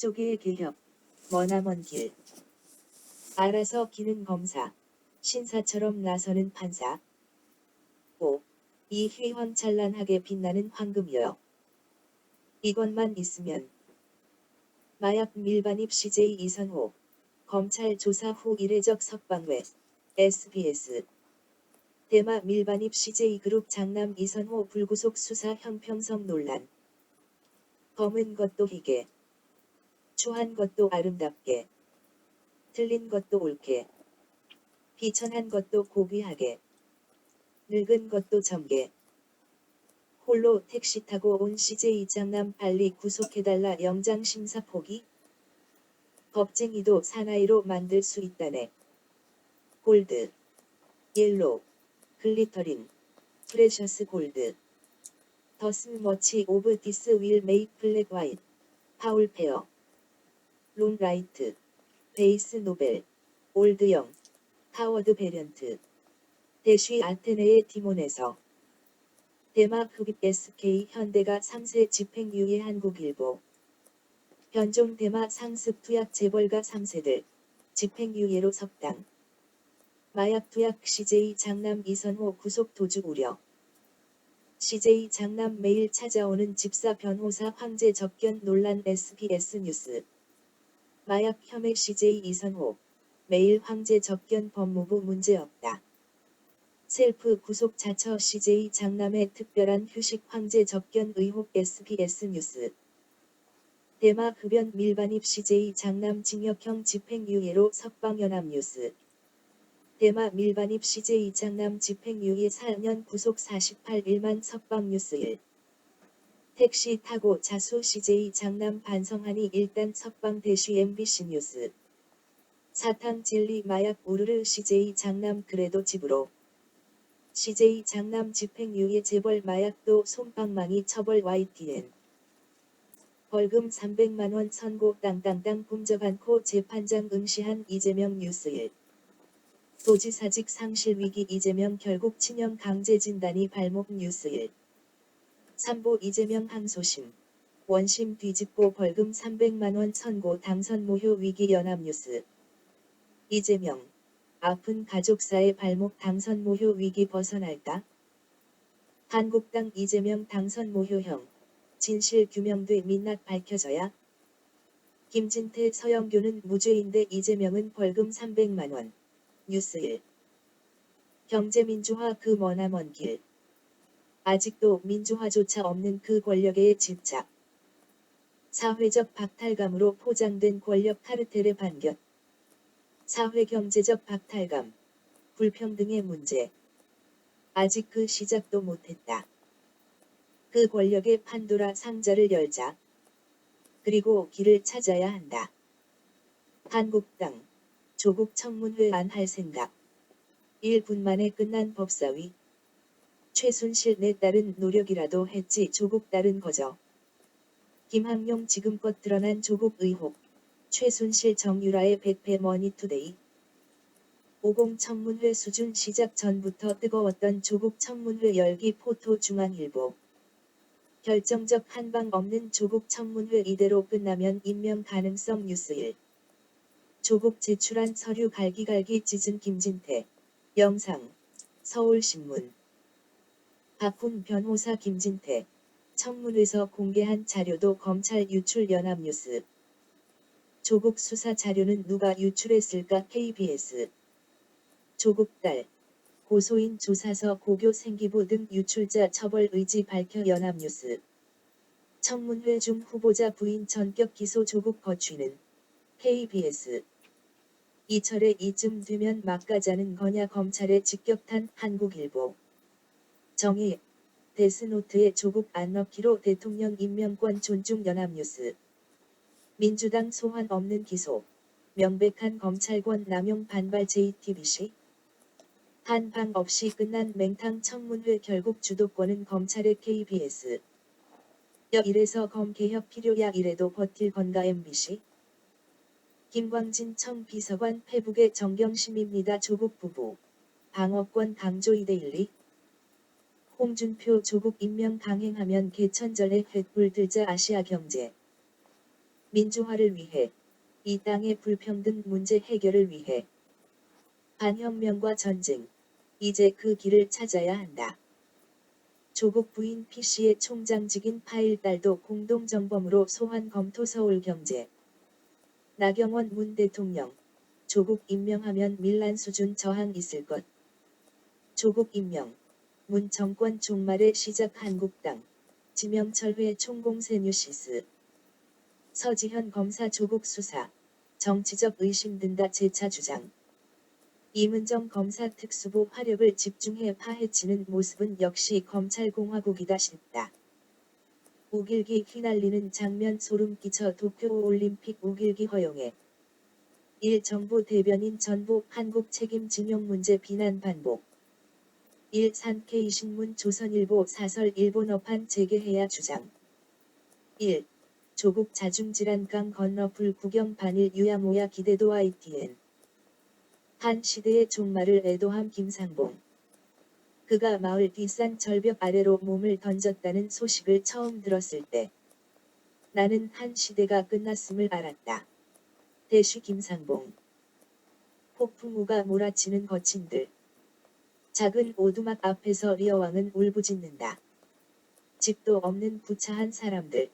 쪽의 개혁, 머나먼 길. 알아서 기는 검사, 신사처럼 나서는 판사. 5. 이 휘황찬란하게 빛나는 황금이여. 이것만 있으면. 마약 밀반입 CJ 이선호. 검찰 조사 후 이례적 석방외. SBS. 대마 밀반입 CJ그룹 장남 이선호 불구속 수사 형평성 논란. 검은 것도 희게. 추한 것도 아름답게. 틀린 것도 옳게. 비천한 것도 고귀하게. 늙은 것도 젊게. 홀로 택시 타고 온 CJ 장남 빨리 구속해달라 영장 심사 포기? 겁쟁이도 사나이로 만들 수 있다네. 골드, 옐로우, 글리터링, 프레셔스 골드. 더스 머치 오브 디스 윌 메이크 블랙 화이트. 파울 페어. 론 라이트. 베이스 노벨. 올드영. 하워드 베련트. 대쉬 아테네의 디몬에서. 대마 흡입 SK 현대가 3세 집행유예 한국일보. 변종 대마 상습 투약 재벌가 3세들. 집행유예로 석당. 마약 투약 CJ 장남 이선호 구속 도주 우려. CJ 장남 매일 찾아오는 집사 변호사 황제 접견 논란 SBS 뉴스. 마약 혐의 CJ 이선호. 매일 황제 접견 법무부 문제없다. 셀프 구속 자처 CJ 장남의 특별한 휴식 황제 접견 의혹 SBS 뉴스. 대마 흡연 밀반입 CJ 장남 징역형 집행유예로 석방 연합뉴스. 대마 밀반입 CJ 장남 집행유예 4년 구속 48일만 석방 뉴스 1. 택시 타고 자수 CJ 장남 반성하니 일단 석방 대쉬 MBC 뉴스. 사탕 젤리 마약 우르르 CJ 장남 그래도 집으로. CJ 장남 집행유예 재벌 마약도 솜방망이 처벌 YTN. 벌금 300만원 선고 땅땅땅 꿈적 않고 재판장 응시한 이재명 뉴스 1. 도지사직 상실 위기 이재명 결국 친형 강제 진단이 발목 뉴스 1. 삼보 이재명 항소심. 원심 뒤집고 벌금 300만원 선고 당선 모효 위기 연합뉴스. 이재명. 아픈 가족사의 발목 당선 모효 위기 벗어날까? 한국당 이재명 당선 모효형. 진실 규명돼 민낯 밝혀져야? 김진태 서영교는 무죄인데 이재명은 벌금 300만원. 뉴스 1. 경제민주화 그 머나먼 길. 아직도 민주화조차 없는 그 권력의 집착. 사회적 박탈감으로 포장된 권력 카르텔의 반격. 사회경제적 박탈감. 불평등의 문제. 아직 그 시작도 못했다. 그 권력의 판도라 상자를 열자. 그리고 길을 찾아야 한다. 한국당. 조국 청문회 안 할 생각. 1분 만에 끝난 법사위. 최순실 내 딸은 노력이라도 했지 조국 딸은 거저. 김학용 지금껏 드러난 조국 의혹. 최순실 정유라의 100배 머니투데이. 50 청문회 수준 시작 전부터 뜨거웠던 조국 청문회 열기 포토 중앙일보. 결정적 한방 없는 조국 청문회 이대로 끝나면 임명 가능성 뉴스 1. 조국 제출한 서류 갈기갈기 찢은 김진태. 영상. 서울신문. 박훈 변호사 김진태. 청문회에서 공개한 자료도 검찰 유출 연합뉴스. 조국 수사 자료는 누가 유출했을까 KBS. 조국 딸. 고소인 조사서 고교 생기부 등 유출자 처벌 의지 밝혀 연합뉴스. 청문회 중 후보자 부인 전격 기소 조국 거취는. KBS. 이철에 이쯤 되면 막가자는 거냐 검찰의 직격탄 한국일보. 정의. 데스노트에 조국 안 넣기로 대통령 임명권 존중 연합뉴스. 민주당 소환 없는 기소. 명백한 검찰권 남용 반발 JTBC. 한방 없이 끝난 맹탕 청문회 결국 주도권은 검찰의 KBS. 이래서 검개혁 필요야 이래도 버틸 건가 MBC. 김광진 청 비서관 페북의 정경심입니다. 조국 부부. 방어권 강조 이데일리. 홍준표 조국 임명 강행하면 개천절에 횃불 들자 아시아경제. 민주화를 위해, 이 땅의 불평등 문제 해결을 위해, 반혁명과 전쟁, 이제 그 길을 찾아야 한다. 조국 부인 PC의 총장직인 파일달도 공동정범으로 소환 검토 서울경제. 나경원 문 대통령. 조국 임명하면 밀란 수준 저항 있을 것. 조국 임명. 문 정권 종말의 시작 한국당. 지명철회 총공세 뉴시스. 서지현 검사 조국 수사. 정치적 의심 든다 재차 주장. 이문정 검사 특수부 화력을 집중해 파헤치는 모습은 역시 검찰공화국이다 싶다. 우길기 휘날리는 장면 소름 끼쳐 도쿄올림픽 우길기 허용해. 1. 정부 대변인 전북 한국 책임 진용 문제 비난 반복. 1. 산케이 신문 조선일보 사설 일본어판 재개해야 주장. 1. 조국 자중질환 강 건너 불구경 반일 유야모야 기대도 ITN. 한 시대의 종말을 애도함 김상봉. 그가 마을 뒷산 절벽 아래로 몸을 던졌다는 소식을 처음 들었을 때 나는 한 시대가 끝났음을 알았다. 대쉬 김상봉. 폭풍우가 몰아치는 거친들. 작은 오두막 앞에서 리어왕은 울부짖는다. 집도 없는 구차한 사람들.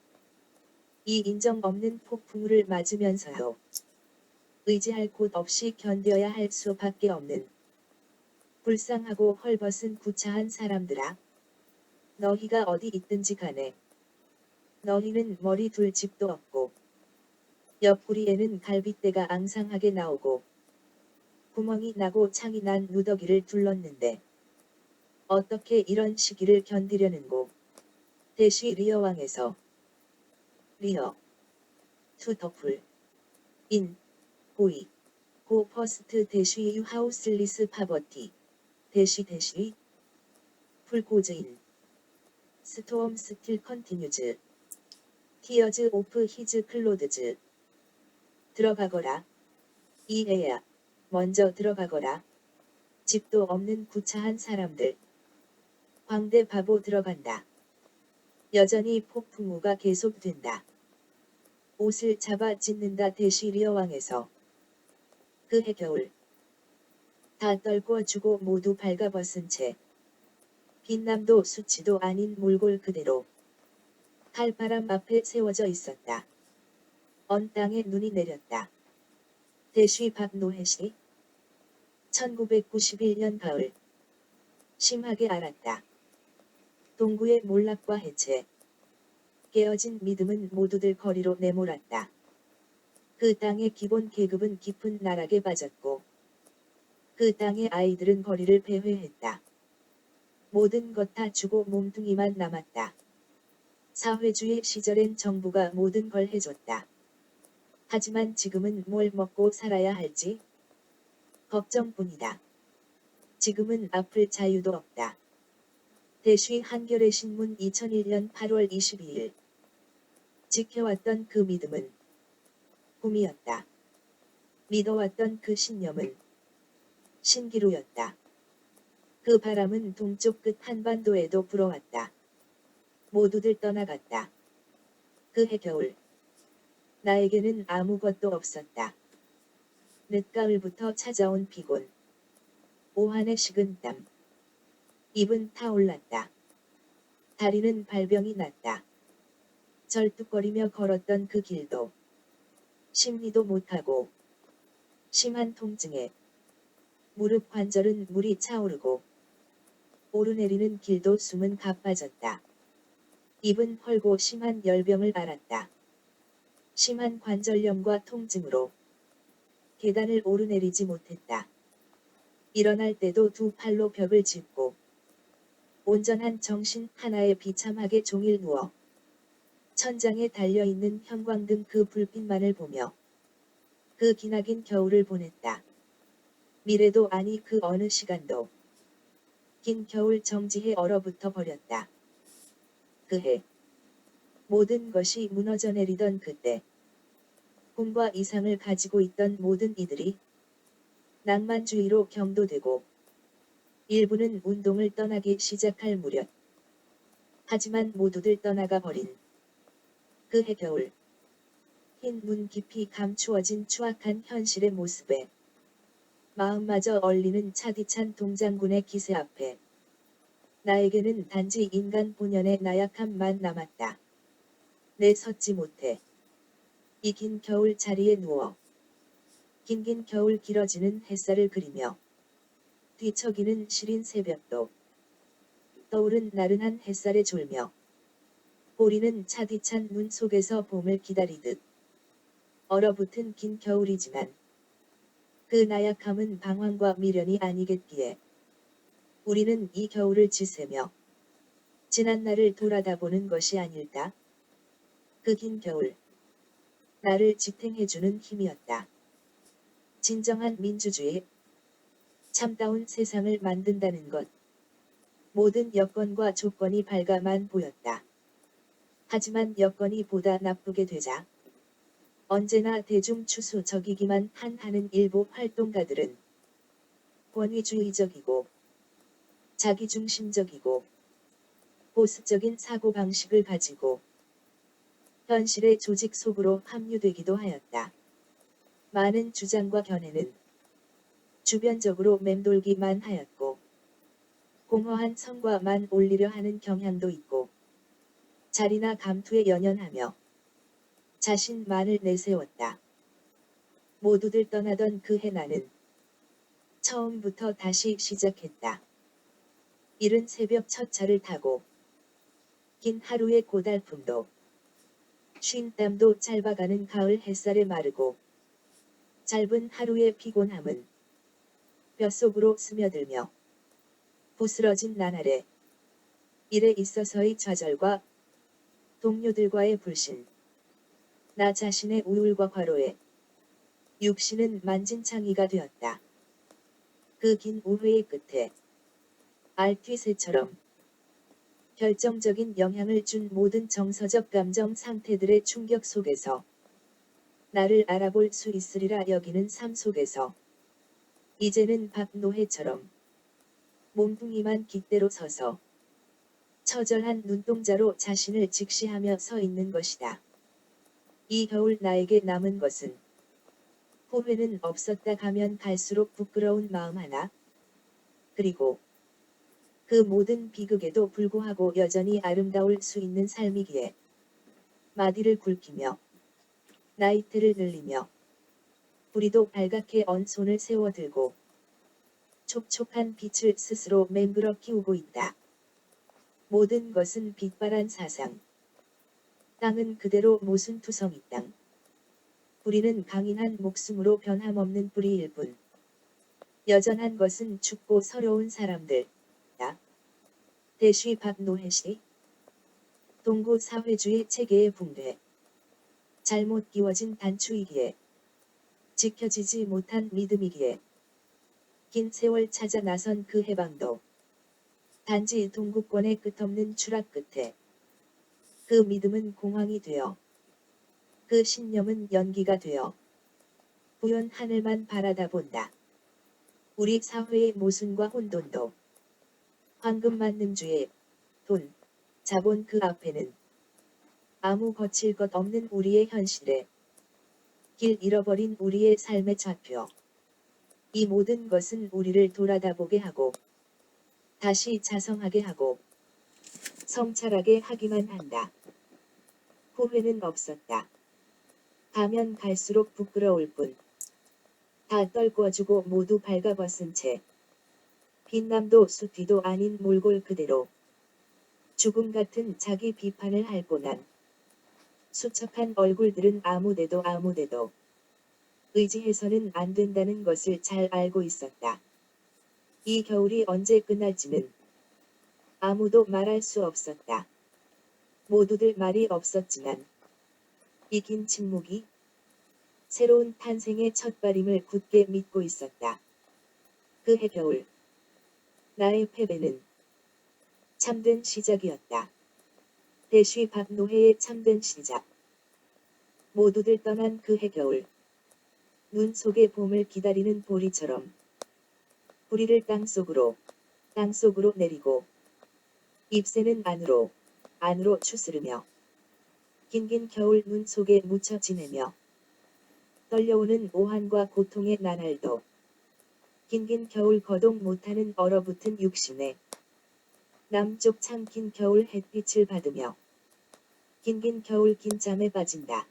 이 인정 없는 폭풍우를 맞으면서요. 의지할 곳 없이 견뎌야 할 수밖에 없는 불쌍하고 헐벗은 구차한 사람들아. 너희가 어디 있든지 간에 너희는 머리 둘 집도 없고 옆구리에는 갈빗대가 앙상하게 나오고 구멍이 나고 창이 난 누더기를 둘렀는데 어떻게 이런 시기를 견디려는고. 대쉬 리어왕에서. 리어 투 더풀 인 고이 고 퍼스트 대쉬 유 하우슬리스 파버티 대쉬 풀고즈인 스톰 스틸 컨티뉴즈 티어즈 오프 히즈 클로드즈. 들어가거라. 이애야. 먼저 들어가거라. 집도 없는 구차한 사람들. 광대 바보 들어간다. 여전히 폭풍우가 계속된다. 옷을 잡아 찢는다 대쉬 리어왕에서. 그해 겨울. 다 떨궈주고 모두 발가벗은 채. 빛남도 수치도 아닌 몰골 그대로. 칼바람 앞에 세워져 있었다. 언 땅에 눈이 내렸다. 대쉬 박노해시. 1991년 가을. 심하게 알았다. 동구의 몰락과 해체. 깨어진 믿음은 모두들 거리로 내몰았다. 그 땅의 기본 계급은 깊은 나락에 빠졌고 그 땅의 아이들은 거리를 배회했다. 모든 것 다 주고 몸뚱이만 남았다. 사회주의 시절엔 정부가 모든 걸 해줬다. 하지만 지금은 뭘 먹고 살아야 할지 걱정뿐이다. 지금은 아플 자유도 없다. 대쉬 한겨레 신문 2001년 8월 22일. 지켜왔던 그 믿음은 꿈이었다. 믿어왔던 그 신념은 신기루였다. 그 바람은 동쪽 끝 한반도에도 불어왔다. 모두들 떠나갔다. 그해 겨울. 나에게는 아무것도 없었다. 늦가을부터 찾아온 피곤. 오한의 식은 땀. 입은 타올랐다. 다리는 발병이 났다. 절뚝거리며 걸었던 그 길도 심리도 못하고 심한 통증에 무릎 관절은 물이 차오르고 오르내리는 길도 숨은 가빠졌다. 입은 헐고 심한 열병을 앓았다. 심한 관절염과 통증으로 계단을 오르내리지 못했다. 일어날 때도 두 팔로 벽을 짚고 온전한 정신 하나에 비참하게 종일 누워 천장에 달려있는 형광등 그 불빛만을 보며 그 기나긴 겨울을 보냈다. 미래도 아니 그 어느 시간도 긴 겨울 정지해 얼어붙어 버렸다. 그해 모든 것이 무너져 내리던 그때 꿈과 이상을 가지고 있던 모든 이들이 낭만주의로 경도되고 일부는 운동을 떠나기 시작할 무렵 하지만 모두들 떠나가 버린 그해 겨울 흰 눈 깊이 감추어진 추악한 현실의 모습에 마음마저 얼리는 차디찬 동장군의 기세 앞에 나에게는 단지 인간 본연의 나약함만 남았다. 내 섰지 못해. 이 긴 겨울 자리에 누워 긴긴 겨울 길어지는 햇살을 그리며 뒤척이는 시린 새벽도 떠오른 나른한 햇살에 졸며 보리는 차디찬 눈 속에서 봄을 기다리듯 얼어붙은 긴 겨울이지만 그 나약함은 방황과 미련이 아니겠기에 우리는 이 겨울을 지새며 지난 날을 돌아다보는 것이 아닐까? 그 긴 겨울 나를 지탱해주는 힘이었다. 진정한 민주주의 참다운 세상을 만든다는 것 모든 여건과 조건이 밝아만 보였다. 하지만 여건이 보다 나쁘게 되자 언제나 대중추수적이기만 하는 일부 활동가들은 권위주의적이고 자기중심적이고 보수적인 사고방식을 가지고 현실의 조직 속으로 합류되기도 하였다. 많은 주장과 견해는 주변적으로 맴돌기만 하였고 공허한 성과만 올리려 하는 경향도 있고 자리나 감투에 연연하며 자신만을 내세웠다. 모두들 떠나던 그 해 나는 처음부터 다시 시작했다. 이른 새벽 첫 차를 타고 긴 하루의 고달픔도 쉰 땀도 짧아가는 가을 햇살에 마르고 짧은 하루의 피곤함은 뼛속으로 스며들며 부스러진 나날에 일에 있어서의 좌절과 동료들과의 불신, 나 자신의 우울과 과로에 육신은 만진창이가 되었다. 그 긴 우회의 끝에 알튀새처럼 결정적인 영향을 준 모든 정서적 감정 상태들의 충격 속에서 나를 알아볼 수 있으리라 여기는 삶 속에서 이제는 박노해처럼 몸뚱이만 깃대로 서서 처절한 눈동자로 자신을 직시하며 서 있는 것이다. 이 겨울 나에게 남은 것은 후회는 없었다 가면 갈수록 부끄러운 마음 하나, 그리고 그 모든 비극에도 불구하고 여전히 아름다울 수 있는 삶이기에 마디를 굵히며 나이테를 늘리며 부리도 발갛게 언 손을 세워들고 촉촉한 빛을 스스로 맹글어 키우고 있다. 모든 것은 빛바란 사상. 땅은 그대로 모순투성이 땅. 뿌리는 강인한 목숨으로 변함없는 뿌리일 뿐. 여전한 것은 춥고 서러운 사람들. 대쉬 박노해시 동구 사회주의 체계의 붕괴. 잘못 끼워진 단추이기에 지켜지지 못한 믿음이기에 긴 세월 찾아 나선 그 해방도 단지 동구권의 끝없는 추락 끝에 그 믿음은 공황이 되어 그 신념은 연기가 되어 부연 하늘만 바라다 본다. 우리 사회의 모순과 혼돈도 황금만능주의, 돈, 자본 그 앞에는 아무 거칠 것 없는 우리의 현실에 길 잃어버린 우리의 삶의 좌표. 이 모든 것은 우리를 돌아다보게 하고 다시 자성하게 하고 성찰하게 하기만 한다. 후회는 없었다. 가면 갈수록 부끄러울 뿐. 다 떨궈주고 모두 발가벗은 채 빛남도 숲이도 아닌 몰골 그대로 죽음 같은 자기 비판을 핥고 난 수척한 얼굴들은 아무데도 의지해서는 안 된다는 것을 잘 알고 있었다. 이 겨울이 언제 끝날지는 아무도 말할 수 없었다. 모두들 말이 없었지만 이 긴 침묵이 새로운 탄생의 첫발임을 굳게 믿고 있었다. 그 해 겨울 나의 패배는 참된 시작이었다. 대쉬 박노해의 참된 시작. 모두들 떠난 그 해 겨울 눈 속에 봄을 기다리는 보리처럼 뿌리를 땅속으로 내리고 잎새는 안으로 추스르며 긴긴 겨울 눈 속에 묻혀 지내며 떨려오는 오한과 고통의 나날도 긴긴 겨울 거동 못하는 얼어붙은 육신에 남쪽 참 긴 겨울 햇빛을 받으며 긴긴 겨울 긴 잠에 빠진다.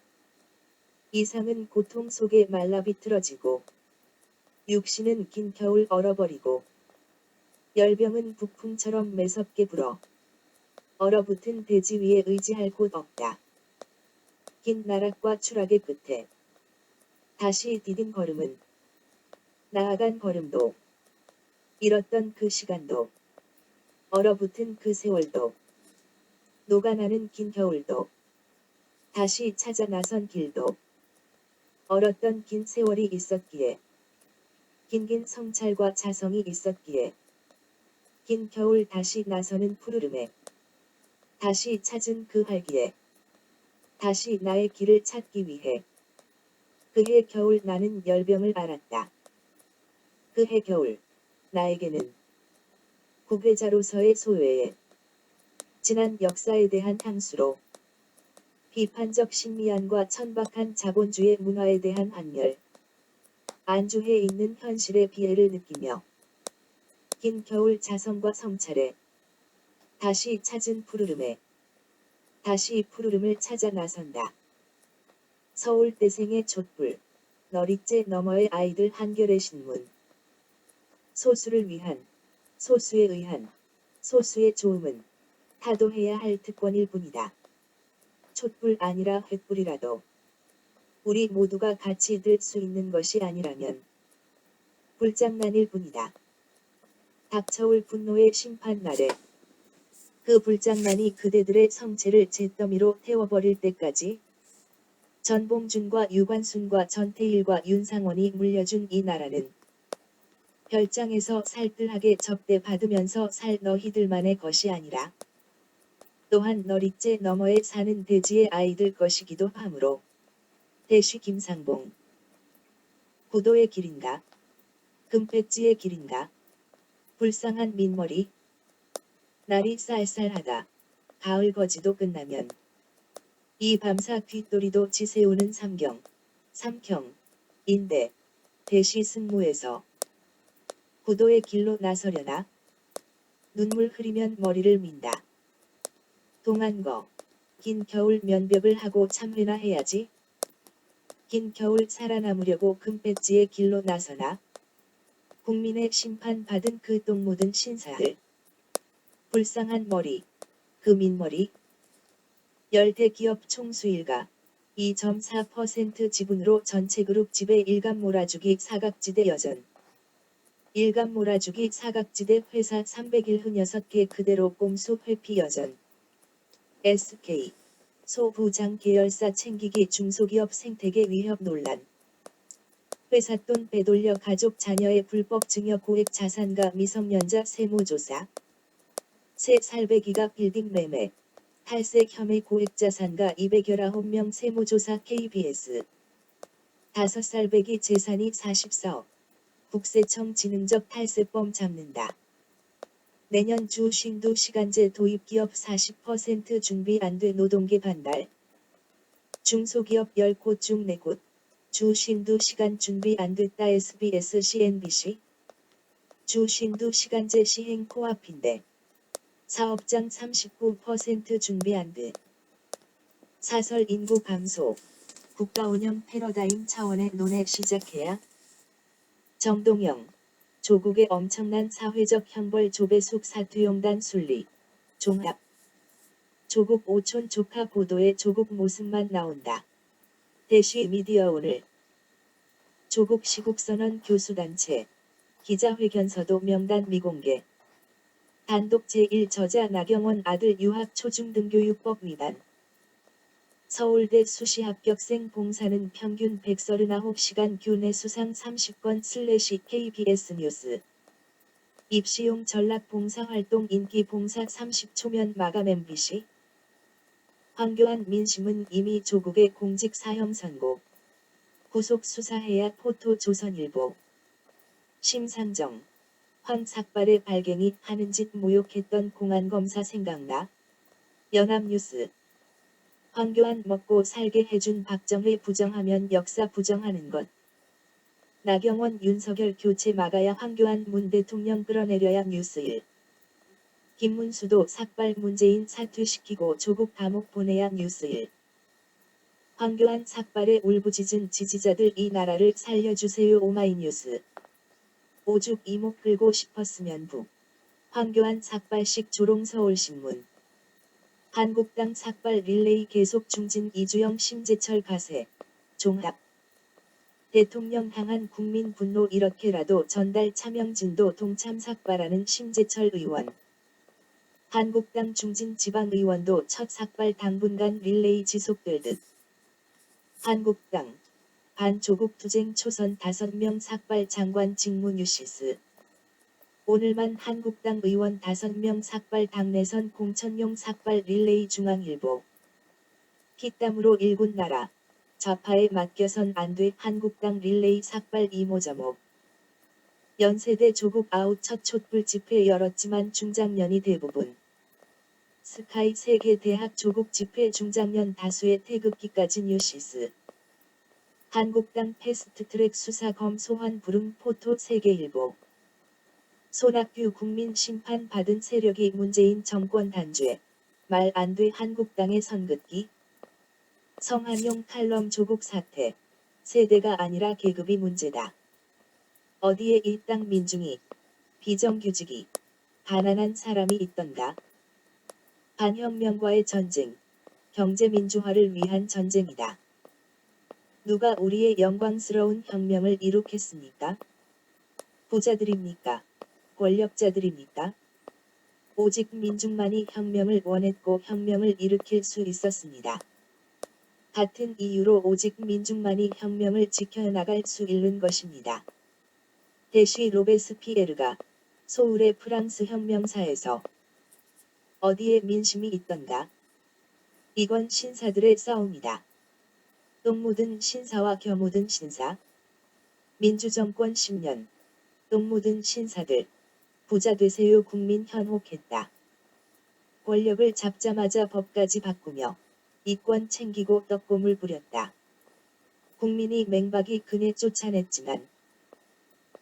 이상은 고통 속에 말라 비틀어지고 육신은 긴 겨울 얼어버리고 열병은 북풍처럼 매섭게 불어 얼어붙은 대지 위에 의지할 곳 없다. 긴 나락과 추락의 끝에 다시 디딘 걸음은 나아간 걸음도 잃었던 그 시간도 얼어붙은 그 세월도 녹아나는 긴 겨울도 다시 찾아 나선 길도 얼었던 긴 세월이 있었기에 긴긴 성찰과 자성이 있었기에 긴 겨울 다시 나서는 푸르름에 다시 찾은 그 활기에 다시 나의 길을 찾기 위해 그해 겨울 나는 열병을 알았다. 그해 겨울 나에게는 국외자로서의 소외에 지난 역사에 대한 향수로 비판적 신미안과 천박한 자본주의 문화에 대한 환멸, 안주해 있는 현실의 비애를 느끼며 긴 겨울 자성과 성찰에 다시 찾은 푸르름에 다시 푸르름을 찾아 나선다. 서울 대생의 촛불, 너릿재 너머의 아이들 한겨레 신문. 소수를 위한, 소수에 의한, 소수의 조음은 타도해야 할 특권일 뿐이다. 촛불 아니라 횃불이라도 우리 모두가 같이 들 수 있는 것이 아니라면 불장난일 뿐이다. 닥쳐올 분노의 심판날에 그 불장난이 그대들의 성체를 잿더미로 태워버릴 때까지 전봉준과 유관순과 전태일과 윤상원이 물려준 이 나라는 별장에서 살뜰하게 접대받으면서 살 너희들만의 것이 아니라 또한 너릿재 너머에 사는 대지의 아이들 것이기도 하므로 대쉬 김상봉. 고도의 길인가? 금패지의 길인가? 불쌍한 민머리. 날이 쌀쌀하다. 가을 거지도 끝나면 이 밤사 뒷도리도 지새우는 삼경인데 대시 승무에서 고도의 길로 나서려나? 눈물 흐리면 머리를 민다. 동안거 긴 겨울 면벽을 하고 참회나 해야지. 긴 겨울 살아남으려고 금배지의 길로 나서나? 국민의 심판 받은 그 똥 묻은 신사들. 불쌍한 머리, 그 민머리. 열대기업 총수일가 2.4% 지분으로 전체그룹 지배 일감 몰아주기 사각지대 여전. 일감 몰아주기 사각지대 회사 301흔 6개 그대로 꼼수 회피 여전. SK 소부장 계열사 챙기기 중소기업 생태계 위협 논란. 회삿돈 빼돌려 가족 자녀의 불법 증여 고액 자산가 미성년자 세무조사. 새 살배기가 빌딩 매매. 탈세 혐의 고액자산가 219명 세무조사 KBS. 5살배기 재산이 44억. 국세청 지능적 탈세범 잡는다. 내년 주 쉰두 시간제 도입 기업 40% 준비 안 돼 노동계 반발. 중소기업 10곳 중 4곳. 주 쉰두 시간 준비 안 됐다 SBS CNBC. 주 쉰두 시간제 시행 코앞인데. 사업장 39% 준비 안 돼. 사설 인구 감소. 국가 운영 패러다임 차원의 논의 시작해야. 정동영. 조국의 엄청난 사회적 형벌 조배숙 사퇴용단 순리. 종합. 조국 오촌 조카 보도에 조국 모습만 나온다. 대쉬 미디어 오늘. 조국 시국선언 교수단체. 기자회견서도 명단 미공개. 단독 제1저자 나경원 아들 유학 초중등교육법 위반. 서울대 수시 합격생 봉사는 평균 139시간 교내 수상 30건 KBS 뉴스. 입시용 전략 봉사활동 인기 봉사 30초면 마감 MBC. 황교안 민심은 이미 조국의 공직 사형 선고. 구속 수사해야 포토 조선일보. 심상정. 황 삭발의 발갱이 하는 짓 모욕했던 공안검사 생각나? 연합뉴스. 황교안 먹고 살게 해준 박정희 부정하면 역사 부정하는 것. 나경원 윤석열 교체 막아야 황교안 문 대통령 끌어내려야 뉴스 1. 김문수도 삭발 문재인 사퇴시키고 조국 감옥 보내야 뉴스 1. 황교안 삭발에 울부짖은 지지자들 이 나라를 살려주세요 오마이뉴스. 오죽 이목 끌고 싶었으면 부. 황교안 삭발식 조롱 서울신문. 한국당 삭발 릴레이 계속 중진 이주영 심재철 가세. 종합. 대통령 향한 국민 분노 이렇게라도 전달 차명진도 동참 삭발하는 심재철 의원. 한국당 중진 지방의원도 첫 삭발 당분간 릴레이 지속될 듯. 한국당 반조국 투쟁 초선 5명 삭발 장관 직무 뉴시스. 오늘만 한국당 의원 5명 삭발 당내선 공천용 삭발 릴레이 중앙일보. 피땀으로 일군 나라. 좌파에 맡겨선 안돼 한국당 릴레이 삭발 이모저목. 연세대 조국 아웃 첫 촛불 집회 열었지만 중장년이 대부분. 스카이 세계대학 조국 집회 중장년 다수의 태극기까지 뉴시스. 한국당 패스트트랙 수사검 소환 불응 포토 세계일보. 손학규 국민 심판 받은 세력이 문재인 정권 단죄. 말 안 돼 한국당의 선긋기. 성한용 칼럼 조국 사태. 세대가 아니라 계급이 문제다. 어디에 일당 민중이 비정규직이 가난한 사람이 있던가. 반혁명과의 전쟁. 경제민주화를 위한 전쟁이다. 누가 우리의 영광스러운 혁명을 이룩했습니까? 부자들입니까? 권력자들입니까? 오직 민중만이 혁명을 원했고 혁명을 일으킬 수 있었습니다. 같은 이유로 오직 민중만이 혁명을 지켜나갈 수 있는 것입니다. 대시 로베스피에르가 소울의 프랑스 혁명사에서 어디에 민심이 있던가? 이건 신사들의 싸움이다. 똥 묻은 신사와 겨 묻은 신사. 민주정권 10년. 똥 묻은 신사들. 부자 되세요 국민 현혹했다. 권력을 잡자마자 법까지 바꾸며 이권 챙기고 떡고물 부렸다. 국민이 맹박이 그네 쫓아냈지만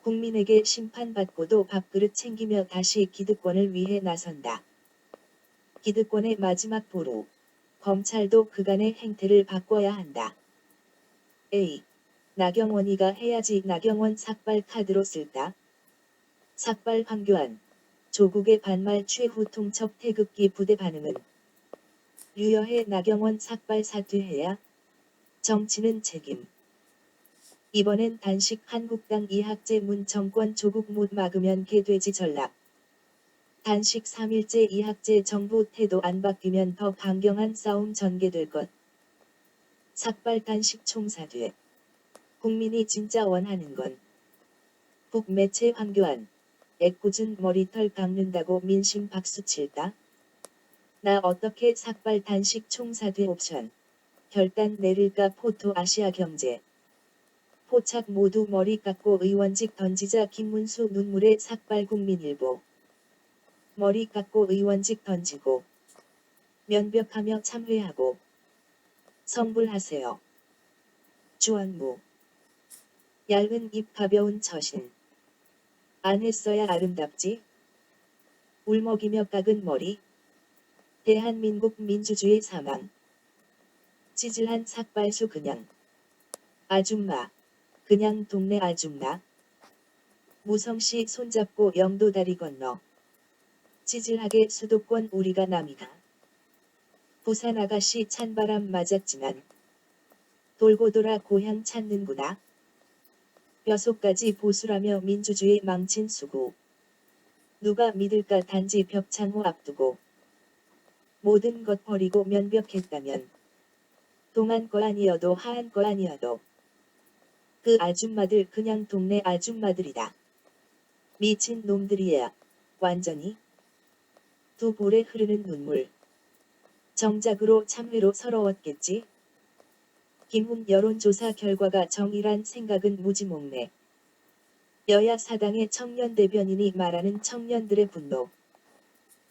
국민에게 심판받고도 밥그릇 챙기며 다시 기득권을 위해 나선다. 기득권의 마지막 보루. 검찰도 그간의 행태를 바꿔야 한다. A. 나경원이가 해야지 나경원 삭발 카드로 쓸까? 삭발 황교안. 조국의 반말 최후 통첩 태극기 부대 반응은 유여해 나경원 삭발 사퇴해야? 정치는 책임. 이번엔 단식 한국당 이학재 문 정권 조국 못 막으면 개돼지 전략. 단식 3일째 이학재 정부 태도 안 바뀌면 더 강경한 싸움 전개될 것. 삭발 단식 총사퇴. 국민이 진짜 원하는 건 북매체 황교안. 애꿎은 머리털 깎는다고 민심 박수 칠까? 나 어떻게 삭발 단식 총사퇴 옵션. 결단 내릴까 포토 아시아 경제. 포착 모두 머리 깎고 의원직 던지자 김문수 눈물의 삭발 국민일보. 머리 깎고 의원직 던지고 면벽하며 참회하고 성불하세요. 주원무. 얇은 입 가벼운 처신. 안 했어야 아름답지? 울먹이며 깎은 머리. 대한민국 민주주의 사망. 찌질한 삭발수 그냥. 아줌마. 그냥 동네 아줌마. 무성씨 손잡고 영도 다리 건너. 찌질하게 수도권 우리가 남이다. 부산 아가씨 찬바람 맞았지만 돌고 돌아 고향 찾는구나. 뼛속까지 보수라며 민주주의 망친 수구. 누가 믿을까 단지 벽창호 앞두고 모든 것 버리고 면벽했다면 동안 거 아니어도 하한 거 아니어도 그 아줌마들 그냥 동네 아줌마들이다. 미친 놈들이야. 완전히. 두 볼에 흐르는 눈물. 정작으로 참회로 서러웠겠지. 김웅 여론조사 결과가 정의란 생각은 무지몽래. 여야 사당의 청년 대변인이 말하는 청년들의 분노.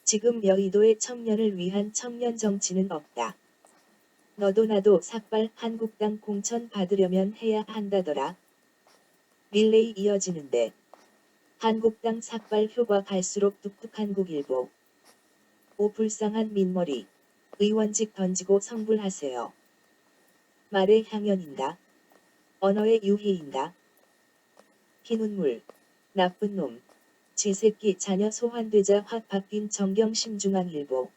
지금 여의도의 청년을 위한 청년 정치는 없다. 너도 나도 삭발 한국당 공천 받으려면 해야 한다더라. 릴레이 이어지는데 한국당 삭발 효과 갈수록 뚝뚝 한국일보. 오 불쌍한 민머리. 의원직 던지고 성불하세요. 말의 향연인가? 언어의 유희인가? 피눈물. 나쁜 놈. 쥐새끼 자녀 소환되자 확 바뀐 정경심 중앙일보.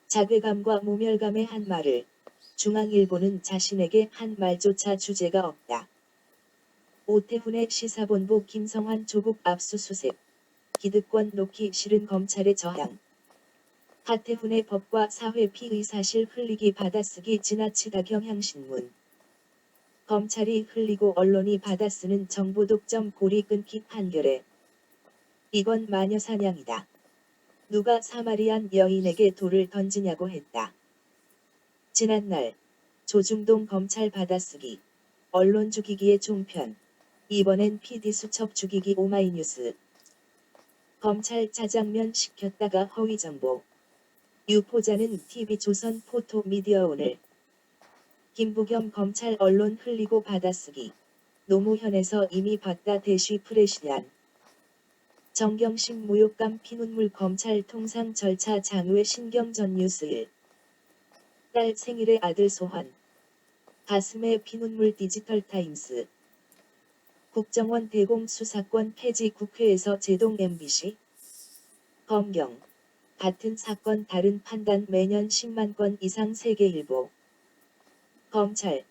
자괴감과 모멸감의 한 말을 중앙일보는 자신에게 한 말조차 주제가 없다. 오태훈의 시사본부 김성환 조국 압수수색. 기득권 놓기 싫은 검찰의 저항. 하태훈의 법과 사회 피의 사실 흘리기 받아쓰기 지나치다 경향신문. 검찰이 흘리고 언론이 받아쓰는 정보 독점 고리 끊기 판결에. 이건 마녀사냥이다. 누가 사마리안 여인에게 돌을 던지냐고 했다. 지난날 조중동 검찰 받아쓰기. 언론 죽이기의 종편. 이번엔 PD수첩 죽이기 오마이뉴스. 검찰 짜장면 시켰다가 허위정보. 유포자는 TV조선 포토미디어 오늘. 김부겸 검찰 언론 흘리고 받아쓰기. 노무현에서 이미 봤다 대쉬 프레시안. 정경심 모욕감 피눈물 검찰 통상 절차 장외 신경전 뉴스 1. 딸 생일에 아들 소환. 가슴에 피눈물 디지털타임스. 국정원 대공 수사권 폐지 국회에서 제동 MBC. 검경. 같은 사건 다른 판단 매년 10만 건 이상 세계일보. 검찰.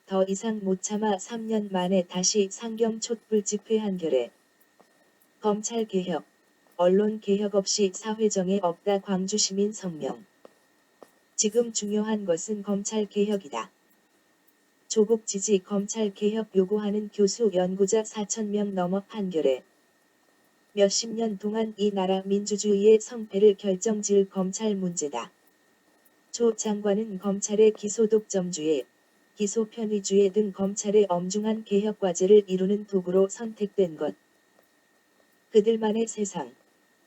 더 이상 못 참아 3년 만에 다시 상경 촛불 집회 한결에. 검찰개혁. 언론개혁 없이 사회정의 없다 광주시민 성명. 지금 중요한 것은 검찰개혁이다. 조국 지지 검찰개혁 요구하는 교수 연구자 4,000명 넘어 한결에. 몇십 년 동안 이 나라 민주주의의 성패를 결정지을 검찰 문제다. 조 장관은 검찰의 기소독점주의, 기소편의주의 등 검찰의 엄중한 개혁과제를 이루는 도구로 선택된 것. 그들만의 세상,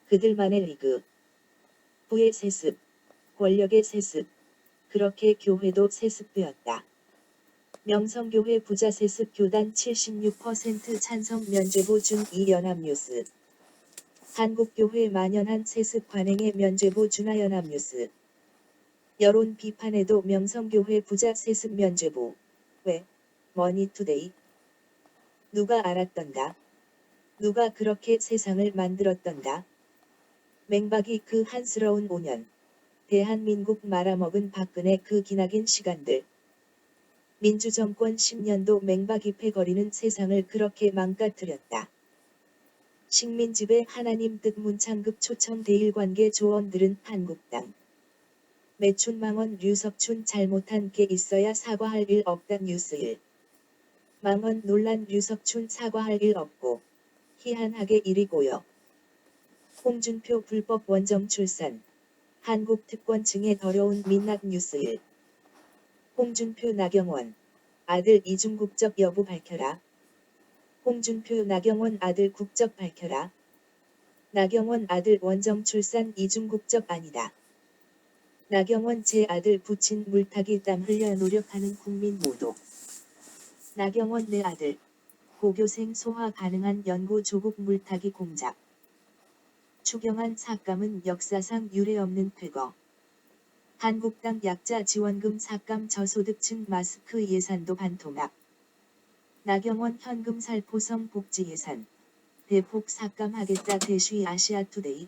그들만의 리그. 부의 세습, 권력의 세습, 그렇게 교회도 세습되었다. 명성교회 부자 세습 교단 76% 찬성 면죄부 준 이연합뉴스. 한국교회 만연한 세습 관행의 면죄부 준하 연합뉴스. 여론 비판에도 명성교회 부자 세습 면죄부. 왜? 머니투데이. 누가 알았던가? 누가 그렇게 세상을 만들었던가? 맹박이 그 한스러운 5년. 대한민국 말아먹은 박근혜 그 기나긴 시간들. 민주정권 10년도 맹박이 패거리는 세상을 그렇게 망가뜨렸다. 식민지배 하나님 뜻 문창극 초청 대일관계 조언들은 한국당. 매춘망원 류석춘 잘못한 게 있어야 사과할 일 없다 뉴스 1. 망원 논란 류석춘 사과할 일 없고 희한하게 일이 고여. 홍준표 불법 원정 출산. 한국 특권층의 더러운 민낯 뉴스 1. 홍준표 나경원. 아들 이중 국적 여부 밝혀라. 홍준표 나경원 아들 국적 밝혀라. 나경원 아들 원정 출산 이중 국적 아니다. 나경원 제 아들 부친 물타기 땀 흘려 노력하는 국민 모두. 나경원 내 아들. 고교생 소화 가능한 연구 조국 물타기 공작. 추경안 삭감은 역사상 유례없는 쾌거. 한국당 약자 지원금 삭감 저소득층 마스크 예산도 반토막. 나경원 현금 살포성 복지 예산. 대폭 삭감하겠다 대쉬 아시아투데이.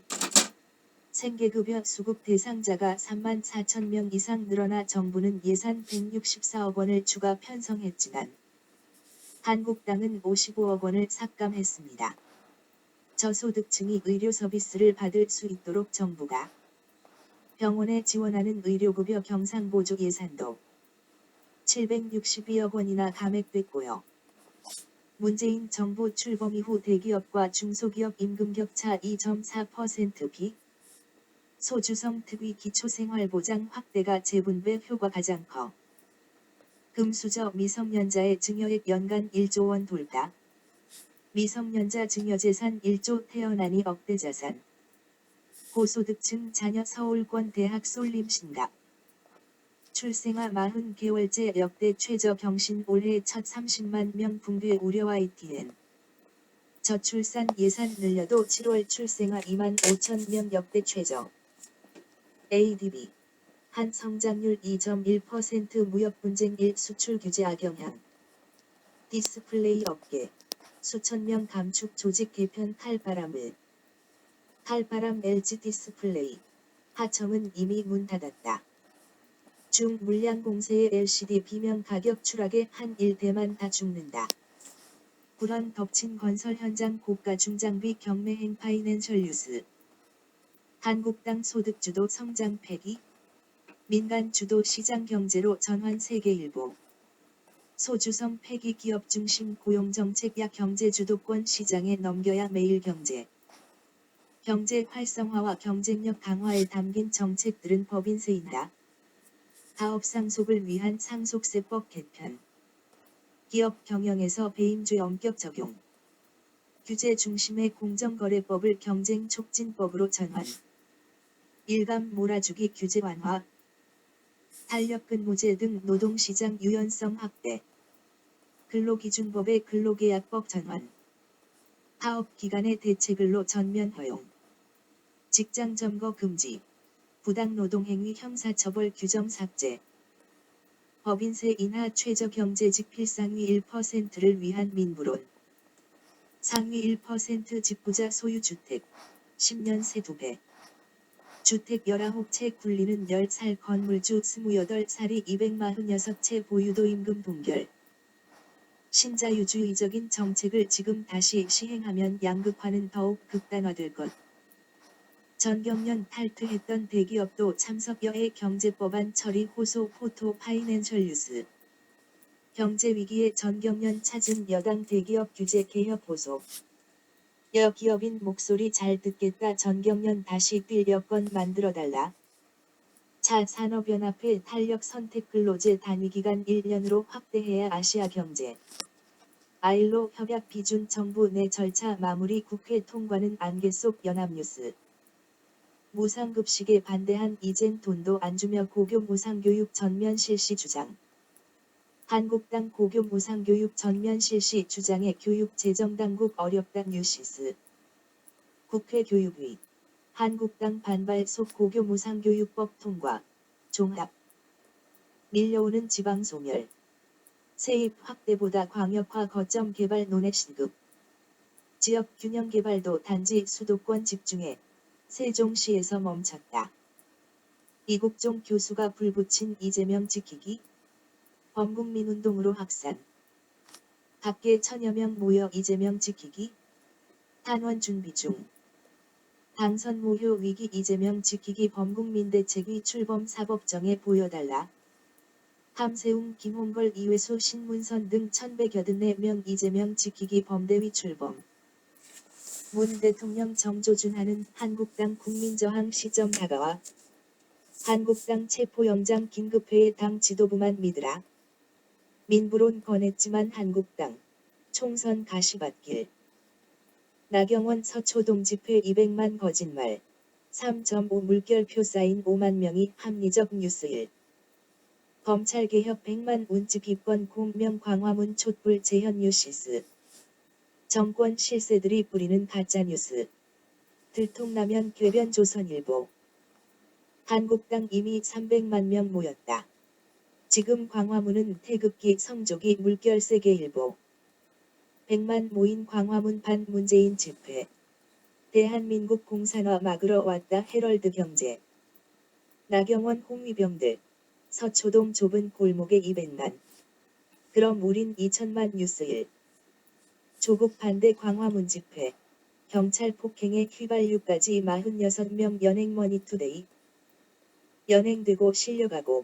생계급여 수급 대상자가 34,000명 이상 늘어나 정부는 예산 164억 원을 추가 편성했지만 한국당은 55억 원을 삭감했습니다. 저소득층이 의료 서비스를 받을 수 있도록 정부가 병원에 지원하는 의료급여 경상보조 예산도 762억 원이나 감액됐고요. 문재인 정부 출범 이후 대기업과 중소기업 임금 격차 2.4% 비. 소주성 특위 기초생활보장 확대가 재분배 효과 가장 커. 금수저 미성년자의 증여액 연간 1조 원 돌파. 미성년자 증여재산 1조 태어나니 억대자산. 고소득층 자녀 서울권 대학 쏠림 심각. 출생아 40개월째 역대 최저 경신 올해 첫 30만 명 붕괴 우려 YTN. 저출산 예산 늘려도 7월 출생아 2만 5천 명 역대 최저. ADB. 한 성장률 2.1% 무역 분쟁 1 수출 규제 악영향. 디스플레이 업계. 수천 명 감축 조직 개편 탈바람을. 탈바람 LG 디스플레이. 하청은 이미 문 닫았다. 중 물량 공세의 LCD 비명 가격 추락에 한 일대만 다 죽는다. 불안 덮친 건설 현장 고가 중장비 경매행 파이낸셜 뉴스. 한국당 소득주도 성장 패기. 민간 주도 시장 경제로 전환 세계일보. 소주성 패기 기업 중심 고용정책 약 경제 주도권 시장에 넘겨야 매일경제. 경제 활성화와 경쟁력 강화에 담긴 정책들은 법인세인다. 가업 상속을 위한 상속세법 개편. 기업 경영에서 배임죄 엄격 적용. 규제 중심의 공정거래법을 경쟁촉진법으로 전환. 일감 몰아주기 규제 완화. 탄력근무제 등 노동시장 유연성 확대. 근로기준법의 근로계약법 전환. 파업기간의 대체근로 전면 허용. 직장점거 금지. 부당노동행위 형사처벌 규정 삭제. 법인세 인하 최저경제직 필상위 1%를 위한 민부론. 상위 1% 집부자 소유주택. 10년 새 2배. 주택 19채 굴리는 10살 건물주 28살이 246채 보유도 임금 동결. 신자유주의적인 정책을 지금 다시 시행하면 양극화는 더욱 극단화될 것. 전경련 탈퇴했던 대기업도 참석여해 경제법안 처리 호소 포토 파이낸셜 뉴스. 경제위기에 전경련 찾은 여당 대기업 규제 개혁 호소. 여기업인 목소리 잘 듣겠다 전경련 다시 뛸 여건 만들어달라. 차 산업연합회 탄력 선택 근로제 단위기간 1년으로 확대해야 아시아 경제. 아일로 협약 비준 정부 내 절차 마무리 국회 통과는 안개 속 연합뉴스. 무상급식에 반대한 이젠 돈도 안 주며 고교 무상교육 전면 실시 주장. 한국당 고교 무상교육 전면 실시 주장에 교육재정당국 어렵다 뉴시스. 국회 교육위. 한국당 반발 속 고교 무상교육법 통과. 종합. 밀려오는 지방소멸. 세입 확대보다 광역화 거점 개발 논의 시급. 지역 균형 개발도 단지 수도권 집중해. 세종시에서 멈췄다. 이국종 교수가 불붙인 이재명 지키기. 범국민운동으로 확산. 밖에 천여 명 모여 이재명 지키기. 탄원 준비 중. 당선 모효 위기 이재명 지키기 범국민대책위 출범 사법정에 보여달라. 함세웅 김홍걸 이회수 신문선 등 1184명 이재명 지키기 범대위 출범. 문 대통령 정조준하는 한국당 국민저항 시점 다가와. 한국당 체포영장 긴급회의 당 지도부만 믿으라. 민부론 권했지만 한국당 총선 가시밭길. 나경원 서초동 집회 200만 거짓말. 3.5 물결표 쌓인 5만 명이 합리적 뉴스일. 검찰개혁 100만 운집 입건 공명 광화문 촛불 재현 뉴시스. 정권 실세들이 뿌리는 가짜뉴스. 들통나면 궤변 조선일보. 한국당 이미 300만 명 모였다. 지금 광화문은 태극기 성조기 물결세계 일보. 100만 모인 광화문 반 문재인 집회. 대한민국 공산화 막으러 왔다 헤럴드 경제. 나경원 홍위병들. 서초동 좁은 골목에 200만. 그럼 우린 2천만 뉴스일. 조국 반대 광화문 집회. 경찰 폭행에 휘발유까지 46명 연행 머니투데이. 연행되고 실려가고.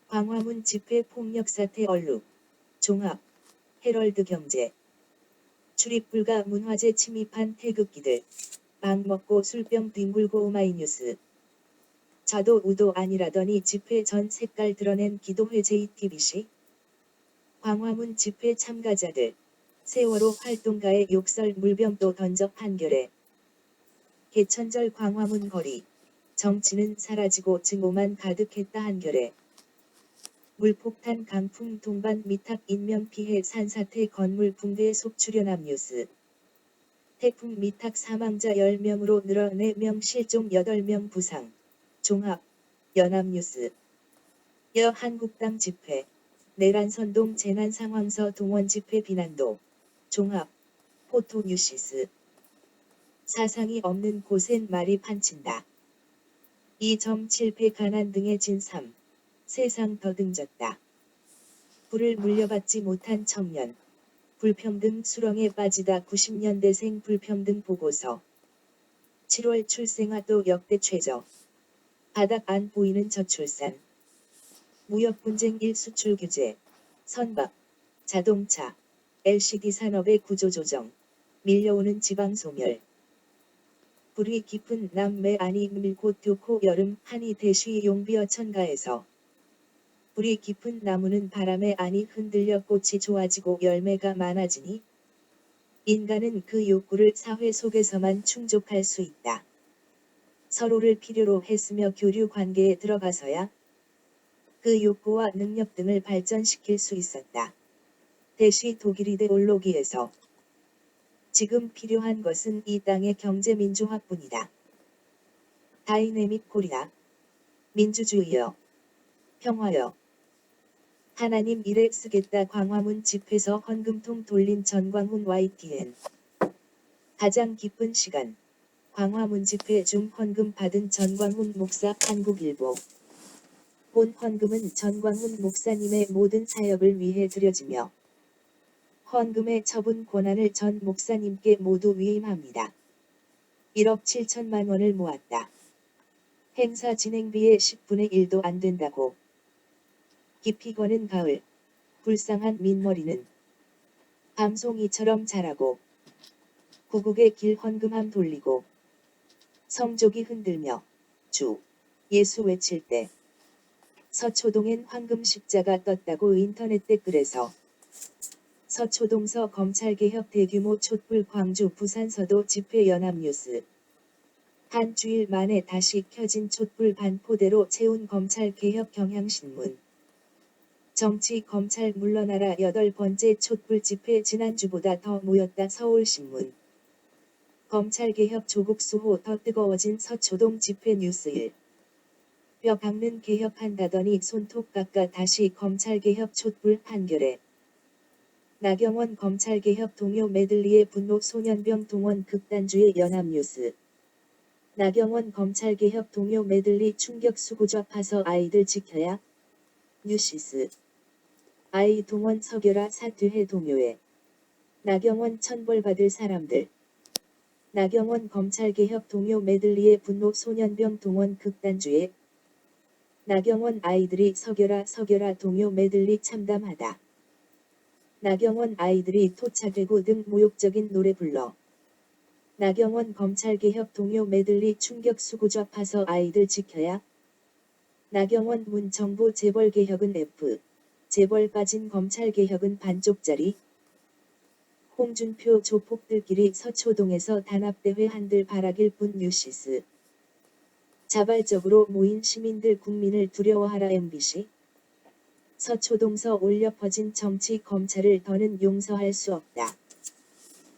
광화문 집회 폭력 사태 얼룩. 종합. 헤럴드 경제. 출입불가 문화재 침입한 태극기들. 밥 먹고 술병 뒹굴고 오마이뉴스. 자도 우도 아니라더니 집회 전 색깔 드러낸 기도회 JTBC. 광화문 집회 참가자들. 세월호 활동가의 욕설 물병도 던져 판결에. 개천절 광화문 거리. 정치는 사라지고 증오만 가득했다 한결에. 물폭탄 강풍 동반 미탁 인명피해 산사태 건물 붕괴 속출연합 뉴스. 태풍 미탁 사망자 10명으로 늘어 4명 실종 8명 부상. 종합 연합뉴스. 여 한국당 집회. 내란선동 재난상황서 동원 집회 비난도. 종합 포토뉴시스. 사상이 없는 곳엔 말이 판친다. 2.7패 가난 등의 진삼. 세상 더듬졌다. 불을 물려받지 못한 청년. 불평등 수렁에 빠지다 90년대생 불평등 보고서. 7월 출생아도 역대 최저. 바닥 안 보이는 저출산. 무역분쟁 1수출 규제. 선박, 자동차, LCD 산업의 구조조정. 밀려오는 지방소멸. 불이 깊은 남매 아니 밀곧 교코 여름 한이 대쉬 용비어 천가에서. 불이 깊은 나무는 바람에 아니 흔들려 꽃이 좋아지고 열매가 많아지니 인간은 그 욕구를 사회 속에서만 충족할 수 있다. 서로를 필요로 했으며 교류 관계에 들어가서야 그 욕구와 능력 등을 발전시킬 수 있었다. 대시 독일 이데올로기에서 지금 필요한 것은 이 땅의 경제 민주화뿐이다. 다이내믹 코리아. 민주주의여. 평화여. 하나님 일에 쓰겠다. 광화문 집회서 헌금통 돌린 전광훈 YTN. 가장 기쁜 시간. 광화문 집회 중 헌금 받은 전광훈 목사. 한국일보. 본 헌금은 전광훈 목사님의 모든 사역을 위해 드려지며 헌금의 처분 권한을 전 목사님께 모두 위임합니다. 1억 7천만 원을 모았다. 행사 진행비의 10분의 1도 안 된다고. 깊이 거는 가을. 불쌍한 민머리는 밤송이처럼 자라고. 구국의 길 헌금함 돌리고. 성족이 흔들며 주 예수 외칠 때. 서초동엔 황금 십자가 떴다고 인터넷 댓글에서. 서초동서 검찰개혁 대규모 촛불. 광주 부산서도 집회 연합뉴스. 한 주일 만에 다시 켜진 촛불. 반포대로 채운 검찰개혁 경향신문. 정치 검찰 물러나라 8번째 촛불 집회. 지난주보다 더 모였다. 서울신문. 검찰개혁 조국 수호. 더 뜨거워진 서초동 집회. 뉴스1. 뼈 깎는 개혁한다더니 손톱 깎아 다시 검찰개혁 촛불. 한겨레. 나경원 검찰개혁 동요 메들리에 분노. 소년병 동원 극단주의. 연합뉴스. 나경원 검찰개혁 동요 메들리 충격. 수구좌파서 아이들 지켜야. 뉴시스. 아이 동원 서결아 사퇴해. 동요에. 나경원 천벌받을 사람들. 나경원 검찰개혁 동요 메들리에 분노. 소년병 동원 극단주의. 나경원 아이들이 서결아 서결아 동요 메들리 참담하다. 나경원 아이들이 토착되고 등 모욕적인 노래 불러. 나경원 검찰개혁 동요 메들리 충격. 수구좌파서 아이들 지켜야. 나경원 문정부 재벌개혁은 F. 재벌 빠진 검찰개혁은 반쪽짜리. 홍준표 조폭들끼리 서초동에서 단합대회 한들 바라길 뿐. 뉴시스. 자발적으로 모인 시민들 국민을 두려워하라. MBC. 서초동서 올려 퍼진 정치 검찰을 더는 용서할 수 없다.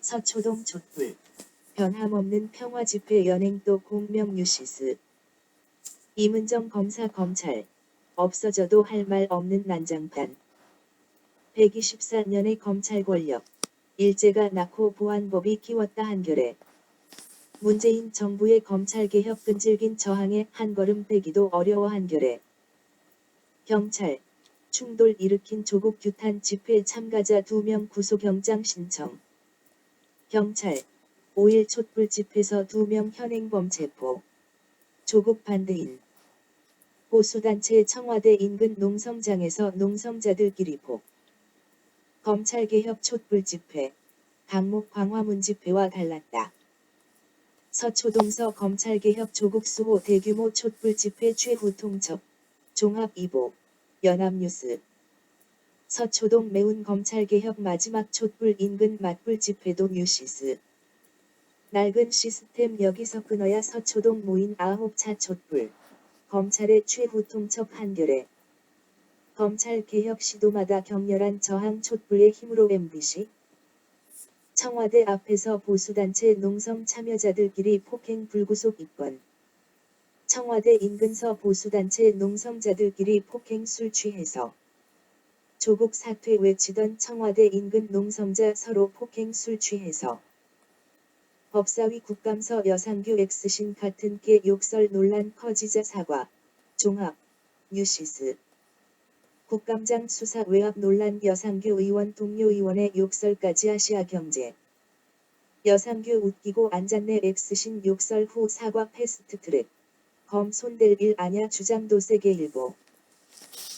서초동 촛불. 변함없는 평화집회 연행. 또 공명. 뉴시스. 이문정 검사 검찰. 없어져도 할 말 없는 난장판. 124년의 검찰 권력. 일제가 낳고 보안법이 키웠다. 한겨레. 문재인 정부의 검찰개혁 끈질긴 저항에 한 걸음 떼기도 어려워. 한겨레. 경찰. 충돌 일으킨 조국 규탄 집회 참가자 2명 구속영장 신청. 경찰. 5일 촛불 집회에서 2명 현행범 체포. 조국 반대인. 보수단체 청와대 인근 농성장에서 농성자들끼리 폭. 검찰개혁 촛불 집회. 강목 광화문 집회와 달랐다. 서초동서 검찰개혁 조국 수호 대규모 촛불 집회 최후 통첩. 종합 2보. 연합뉴스. 서초동 매운 검찰개혁 마지막 촛불 인근 맞불 집회도. 뉴시스. 낡은 시스템 여기서 끊어야. 서초동 모인 9차 촛불. 검찰의 최후 통첩. 한겨레. 검찰 개혁 시도마다 격렬한 저항 촛불의 힘으로 MBC 청와대 앞에서 보수단체 농성 참여자들끼리 폭행 불구속 입건. 청와대 인근서 보수단체 농성자들끼리 폭행 술 취해서 조국 사퇴 외치던 청와대 인근 농성자 서로 폭행 술 취해서 법사위 국감서 여상규 X신 같은 게 욕설 논란 커지자 사과. 종합 뉴시스 국감장 수사 외압 논란 여상규 의원 동료 의원의 욕설까지 아시아경제. 여상규 웃기고 앉았네 X신 욕설 후 사과 패스트트랙. 검 손댈 일 아냐 주장도 세게 일보.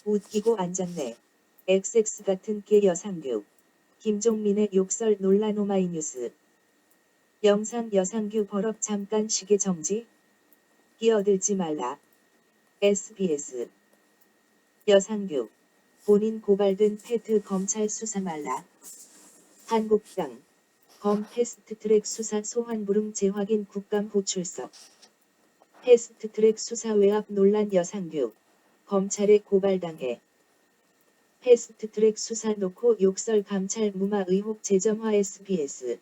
웃기고 앉았네. XX 같은 게 여상규. 김종민의 욕설 논란 오마이뉴스. 영상 여상규 버럭 잠깐 시계 정지. 끼어들지 말라. SBS. 여상규. 본인 고발된 패트 검찰 수사 말라. 한국당. 검 패스트트랙 수사 소환 불응 재확인 국감 후 출석. 패스트트랙 수사 외압 논란 여상규. 검찰에 고발당해. 패스트트랙 수사 놓고 욕설 감찰 무마 의혹 재점화 SBS.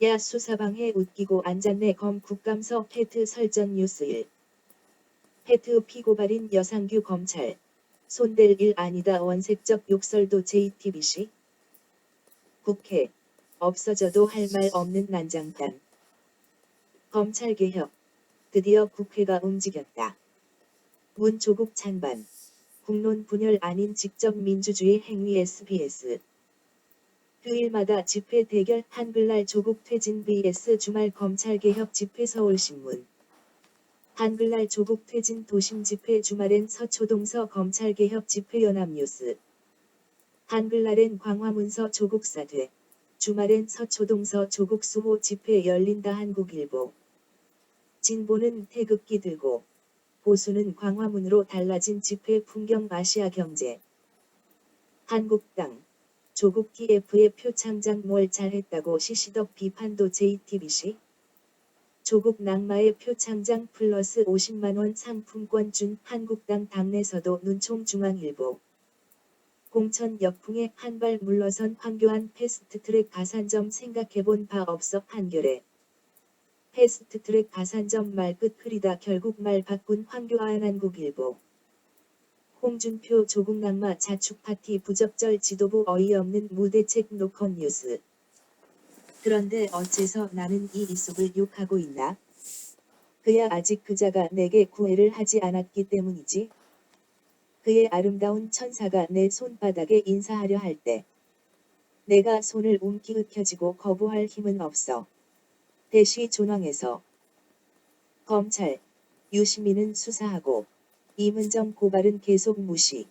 야 수사방해 웃기고 앉았네 검 국감서 패트 설전 뉴스 1. 패트 피고발인 여상규 검찰. 손댈 일 아니다 원색적 욕설도 JTBC. 국회. 없어져도 할 말 없는 난장판. 검찰개혁. 드디어 국회가 움직였다. 문 조국 찬반. 국론 분열 아닌 직접 민주주의 행위 SBS. 휴일마다 집회 대결 한글날 조국 퇴진 vs 주말 검찰개혁 집회 서울신문. 한글날 조국 퇴진 도심 집회 주말엔 서초동서 검찰개혁 집회 연합뉴스. 한글날엔 광화문서 조국 사퇴. 주말엔 서초동서 조국 수호 집회 열린다 한국일보. 진보는 태극기 들고 보수는 광화문으로 달라진 집회 풍경 아시아경제. 한국당. 조국 TF의 표창장 뭘 잘했다고 시시덕 비판도 JTBC. 조국 낙마의 표창장 플러스 50만원 상품권 준 한국당 당내서도 눈총 중앙일보. 공천 역풍에 한 발 물러선 황교안 패스트트랙 가산점 생각해본 바 없어 한겨레. 패스트트랙 가산점 말끝 흐리다 결국 말 바꾼 황교안 한국일보. 홍준표 조국 낙마 자축 파티 부적절 지도부 어이없는 무대책 노컷 뉴스. 그런데 어째서 나는 이 이속을 욕하고 있나? 그야 아직 그자가 내게 구애를 하지 않았기 때문이지. 그의 아름다운 천사가 내 손바닥에 인사하려 할 때 내가 손을 움키으켜지고 거부할 힘은 없어. 대시 존왕에서 검찰, 유시민은 수사하고 이문정 고발은 계속 무시.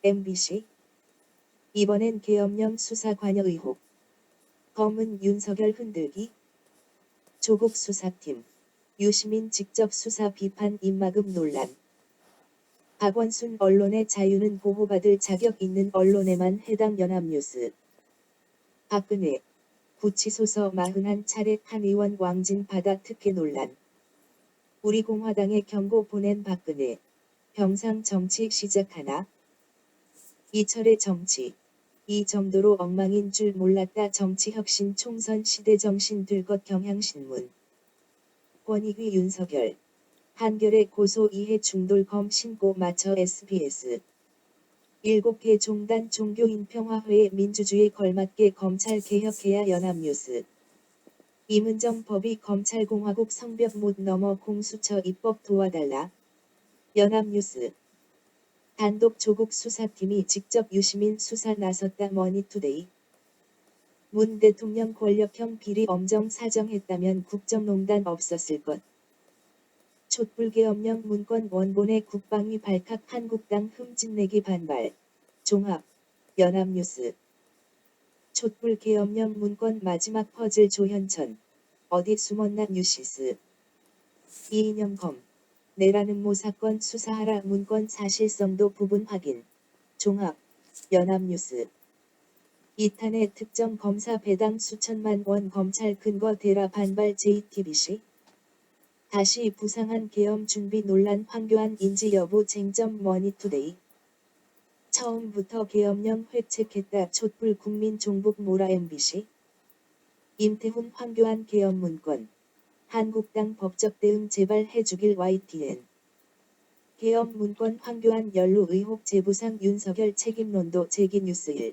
MBC. 이번엔 계엄령 수사 관여 의혹. 검은 윤석열 흔들기. 조국 수사팀. 유시민 직접 수사 비판 입막음 논란. 박원순 언론의 자유는 보호받을 자격 있는 언론에만 해당 연합뉴스. 박근혜. 구치소서 41차례 한 의원 왕진 받아 특혜 논란. 우리 공화당에 경고 보낸 박근혜. 병상 정치 시작하나? 이철의 정치. 이 정도로 엉망인 줄 몰랐다 정치혁신 총선 시대 정신 들것 경향신문. 권익위 윤석열. 한겨레 고소 이해 중돌검 신고 맞춰 SBS. 7개 종단 종교인평화회의 민주주의 걸맞게 검찰 개혁해야 연합뉴스. 이문정 법이 검찰공화국 성벽 못 넘어 공수처 입법 도와달라. 연합뉴스. 단독 조국 수사팀이 직접 유시민 수사 나섰다 머니투데이. 문 대통령 권력형 비리 엄정 사정했다면 국정농단 없었을 것. 촛불계엄령 문건 원본의 국방위 발칵 한국당 흠집내기 반발. 종합. 연합뉴스. 촛불계엄령 문건 마지막 퍼즐 조현천. 어디 숨었나 뉴시스. 이인영 검. 내라는 모 사건 수사하라 문건 사실성도 부분 확인. 종합. 연합뉴스. 이탄의 특정 검사 배당 수천만 원 검찰 근거 대라 반발 JTBC. 다시 부상한 계엄 준비 논란 황교안 인지 여부 쟁점 머니투데이. 처음부터 계엄령 획책했다. 촛불 국민 종북 모라 MBC. 임태훈 황교안 계엄 문건. 한국당 법적 대응 제발해주길 YTN. 계엄 문건 황교안 연루 의혹 재부상 윤석열 책임론도 제기 뉴스1.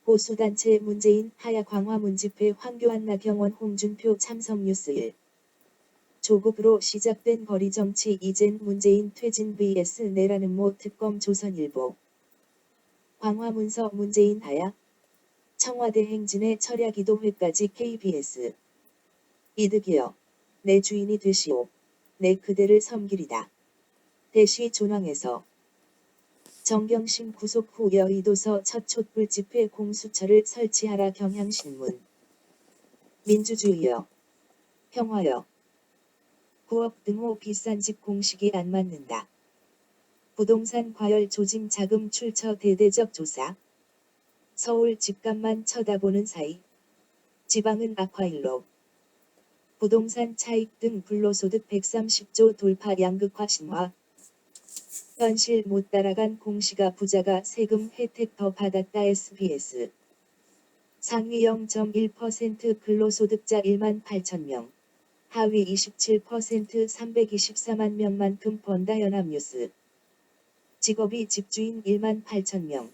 보수단체 문재인 하야 광화문집회 황교안 나경원 홍준표 참석 뉴스1. 조국으로 시작된 거리정치 이젠 문재인 퇴진 vs 내라는 모 특검 조선일보. 광화문서 문재인 하야. 청와대 행진의 철야기도회까지 KBS. 이득이여. 내 주인이 되시오. 내 그대를 섬기리다. 대시 존왕에서. 정경심 구속 후 여의도서 첫 촛불 집회 공수처를 설치하라 경향신문. 민주주의여. 평화여. 9억 등호 비싼 집 공식이 안 맞는다. 부동산 과열 조짐 자금 출처 대대적 조사. 서울 집값만 쳐다보는 사이. 지방은 악화일로. 부동산 차익 등 불로소득 130조 돌파 양극화 신화. 현실 못 따라간 공시가 부자가 세금 혜택 더 받았다. SBS. 상위 0.1% 근로소득자 1만 8천 명. 하위 27% 324만 명만큼 번다. 연합뉴스. 직업이 집주인 1만 8천 명.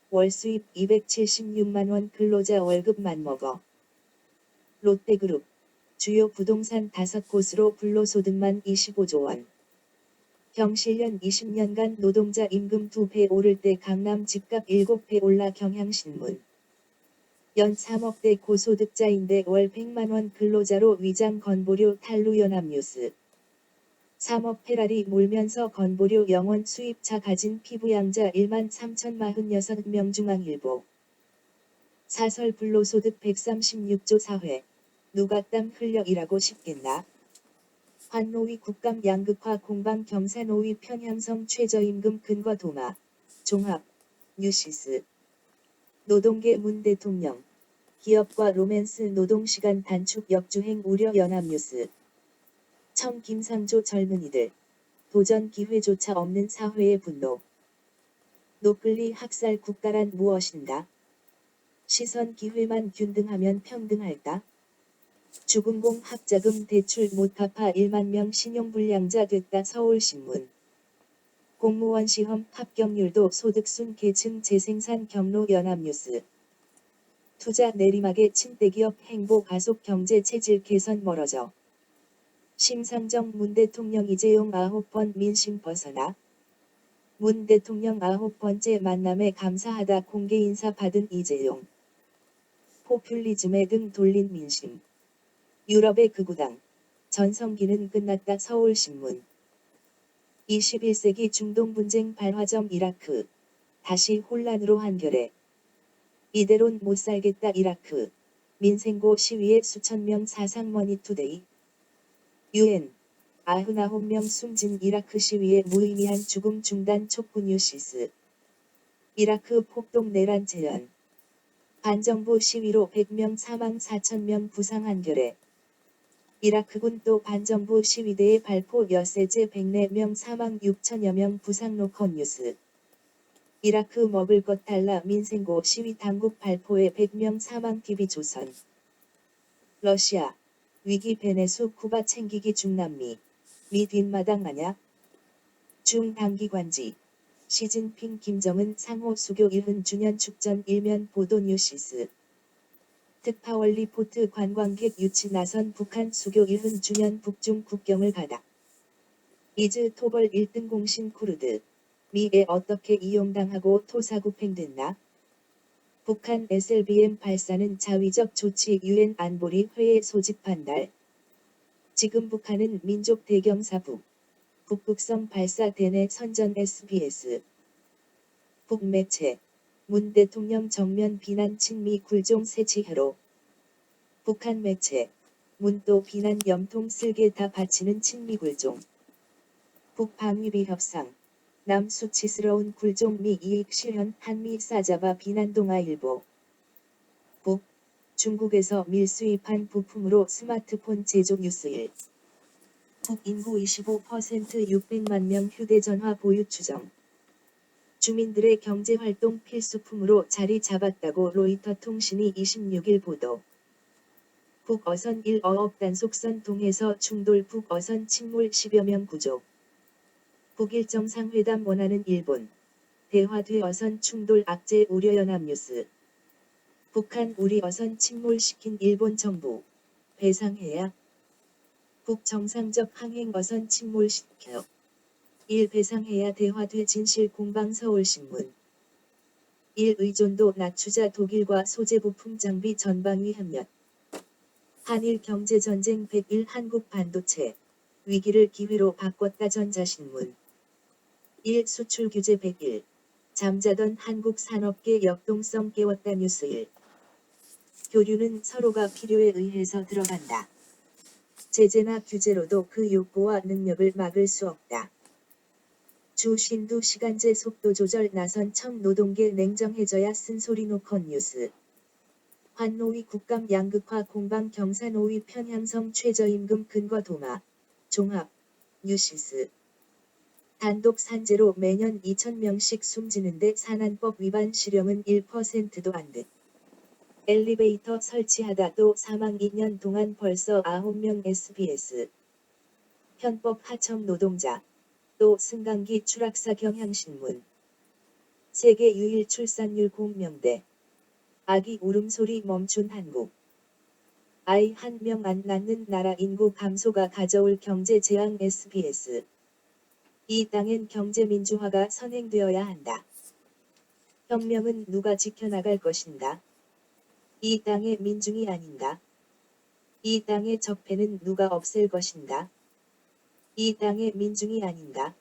월수입 276만 원 근로자 월급 맘먹어. 롯데그룹. 주요 부동산 5곳으로 불로소득만 25조 원. 경실련 20년간 노동자 임금 2배 오를 때 강남 집값 7배 올라 경향신문. 연 3억대 고소득자인데 월 100만 원 근로자로 위장 건보료 탈루. 연합뉴스. 3억 페라리 몰면서 건보료 영원 수입차 가진 피부양자 1만 3,046명. 중앙일보. 사설 불로소득 136조 사회. 누가 땀 흘려 일하고 싶겠나. 환노위 국감 양극화 공방 경사노위 편향성 최저임금 근거 도마. 종합. 뉴시스. 노동계 문 대통령. 기업과 로맨스 노동시간 단축 역주행 우려. 연합뉴스. 청 김상조 젊은이들. 도전 기회조차 없는 사회의 분노. 노클리 학살 국가란 무엇인가? 시선 기회만 균등하면 평등할까? 주금공 학자금 대출 못 갚아 1만 명 신용불량자 됐다. 서울신문. 공무원 시험 합격률도 소득순 계층 재생산 경로. 연합뉴스. 투자 내리막에 침대기업 행보 가속 경제 체질 개선 멀어져. 심상정 문 대통령 이재용 9번 민심 벗어나. 문 대통령 9번째 만남에 감사하다 공개 인사 받은 이재용. 포퓰리즘에 등 돌린 민심. 유럽의 극우당. 전성기는 끝났다. 서울신문. 21세기 중동 분쟁 발화점 이라크. 다시 혼란으로 한결에. 이대론 못 살겠다. 이라크. 민생고 시위에 수천 명 사상. 머니투데이. UN. 99명 숨진 이라크 시위에 무의미한 죽음 중단 촉구. 뉴시스. 이라크 폭동 내란 재현. 반정부 시위로 100명 사망 4,000명 부상. 한겨레. 이라크군 또 반정부 시위대의 발포 엿새째 104명 사망 6천여 명 부상. 로컬뉴스. 이라크 먹을 것 달라 민생고 시위 당국 발포에 100명 사망. TV조선. 러시아. 위기 베네수 쿠바 챙기기 중남미. 미 뒷마당 아냐? 중단기관지. 시진핑 김정은 상호 수교 70주년 축전 일면 보도. 뉴시스. 특파원 리포트 관광객 유치 나선 북한 수교 70주년 북중 국경을 가다. 이즈 토벌 1등 공신 쿠르드. 미에 어떻게 이용당하고 토사구팽됐나? 북한 SLBM 발사는 자위적 조치. UN 안보리 회의 소집 반달. 지금 북한은 민족 대경사부. 북극성 발사 대내 선전. SBS. 북매체. 문 대통령 정면 비난 친미 굴종 새치해로. 북한 매체. 문도 비난 염통 쓸개 다 바치는 친미 굴종. 북방위비 협상. 남 수치스러운 굴종 미 이익 실현 한미 싸잡아 비난. 동아일보. 북. 중국에서 밀수입한 부품으로 스마트폰 제조. 뉴스1. 북 인구 25% 600만 명 휴대전화 보유 추정. 주민들의 경제활동 필수품으로 자리 잡았다고 로이터 통신이 26일 보도. 북어선 1어업 단속선 동해서 충돌 북어선 침몰 10여 명 구조. 북일 정상회담 원하는 일본. 대화 뒤 어선 충돌 악재 우려 연합뉴스. 북한 우리 어선 침몰시킨 일본 정부. 배상해야. 북정상적 항행 어선 침몰시켜. 1. 배상해야 대화 뒤 진실 공방 서울신문. 1. 의존도 낮추자 독일과 소재 부품 장비 전방위 협력. 한일 경제전쟁 101 한국 반도체. 위기를 기회로 바꿨다 전자신문. 1. 수출 규제 101. 잠자던 한국 산업계 역동성 깨웠다 뉴스 1. 교류는 서로가 필요에 의해서 들어간다. 제재나 규제로도 그 욕구와 능력을 막을 수 없다. 주 신두 시간제 속도 조절 나선 청 노동계 냉정해져야 쓴소리 노컷 뉴스. 환노위 국감 양극화 공방 경사노위 편향성 최저임금 근거 도마. 종합. 뉴시스. 단독 산재로 매년 2,000명씩 숨지는데 산안법 위반 실형은 1%도 안 돼. 엘리베이터 설치하다도 사망 2년 동안 벌써 9명 SBS. 편법 하청 노동자. 또 승강기 추락사 경향신문. 세계 유일 출산율 공명대. 아기 울음소리 멈춘 한국. 아이 한 명 안 낳는 나라 인구 감소가 가져올 경제 재앙 SBS. 이 땅엔 경제 민주화가 선행되어야 한다. 혁명은 누가 지켜나갈 것인가? 이 땅의 민중이 아닌가? 이 땅의 적폐는 누가 없앨 것인가? 이 땅의 민중이 아닌가?